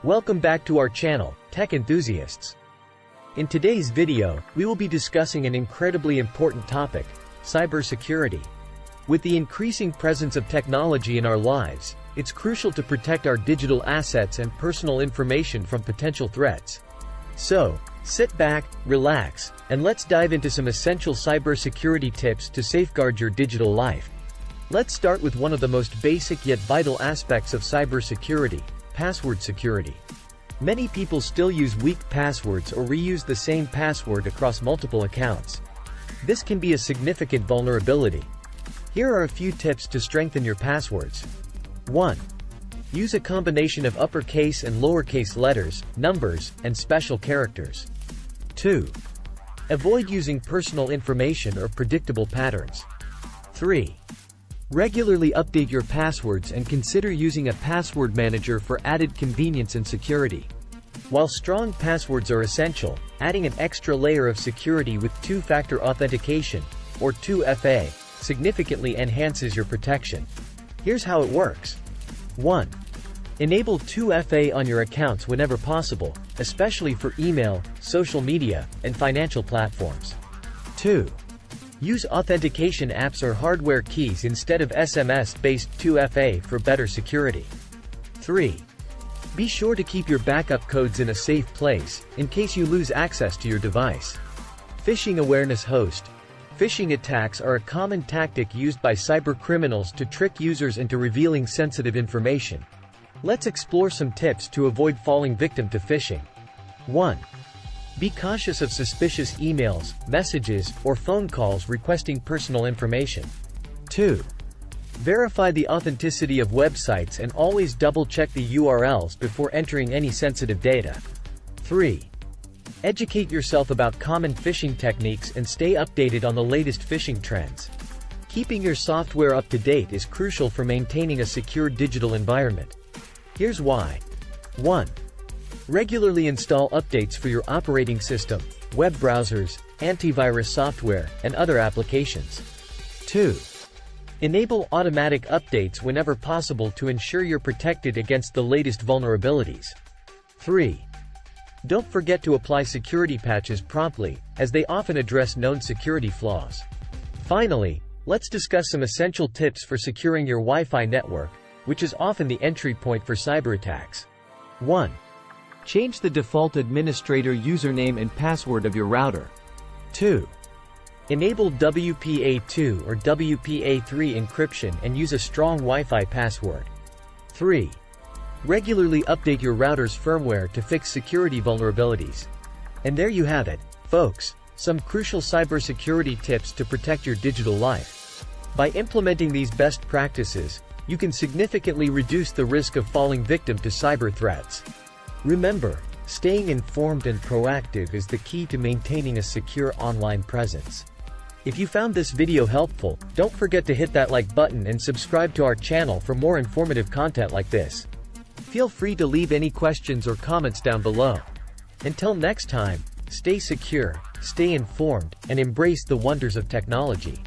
Welcome back to our channel, Tech Enthusiasts. In today's video, we will be discussing an incredibly important topic, cybersecurity. With the increasing presence of technology in our lives, it's crucial to protect our digital assets and personal information from potential threats. So, sit back, relax, and let's dive into some essential cybersecurity tips to safeguard your digital life. Let's start with one of the most basic yet vital aspects of cybersecurity: password security. Many people still use weak passwords or reuse the same password across multiple accounts. This can be a significant vulnerability. Here are a few tips to strengthen your passwords. 1. Use a combination of uppercase and lowercase letters, numbers, and special characters. 2. Avoid using personal information or predictable patterns. 3. Regularly update your passwords and consider using a password manager for added convenience and security. While strong passwords are essential, adding an extra layer of security with Two-Factor Authentication, or 2FA, significantly enhances your protection. Here's how it works. 1. Enable 2FA on your accounts whenever possible, especially for email, social media, and financial platforms. 2. Use authentication apps or hardware keys instead of SMS-based 2FA for better security. 3. Be sure to keep your backup codes in a safe place, in case you lose access to your device. Phishing awareness host. Phishing attacks are a common tactic used by cybercriminals to trick users into revealing sensitive information. Let's explore some tips to avoid falling victim to phishing. 1. Be cautious of suspicious emails, messages, or phone calls requesting personal information. 2. Verify the authenticity of websites and always double-check the URLs before entering any sensitive data. 3. Educate yourself about common phishing techniques and stay updated on the latest phishing trends. Keeping your software up to date is crucial for maintaining a secure digital environment. Here's why. 1. Regularly install updates for your operating system, web browsers, antivirus software, and other applications. 2. Enable automatic updates whenever possible to ensure you're protected against the latest vulnerabilities. 3. Don't forget to apply security patches promptly, as they often address known security flaws. Finally, let's discuss some essential tips for securing your Wi-Fi network, which is often the entry point for cyber attacks. 1. Change the default administrator username and password of your router. 2. Enable WPA2 or WPA3 encryption and use a strong Wi-Fi password. 3. Regularly update your router's firmware to fix security vulnerabilities. And there you have it, folks, some crucial cybersecurity tips to protect your digital life. By implementing these best practices, you can significantly reduce the risk of falling victim to cyber threats. Remember, staying informed and proactive is the key to maintaining a secure online presence. If you found this video helpful, don't forget to hit that like button and subscribe to our channel for more informative content like this. Feel free to leave any questions or comments down below. Until next time, stay secure, stay informed, and embrace the wonders of technology.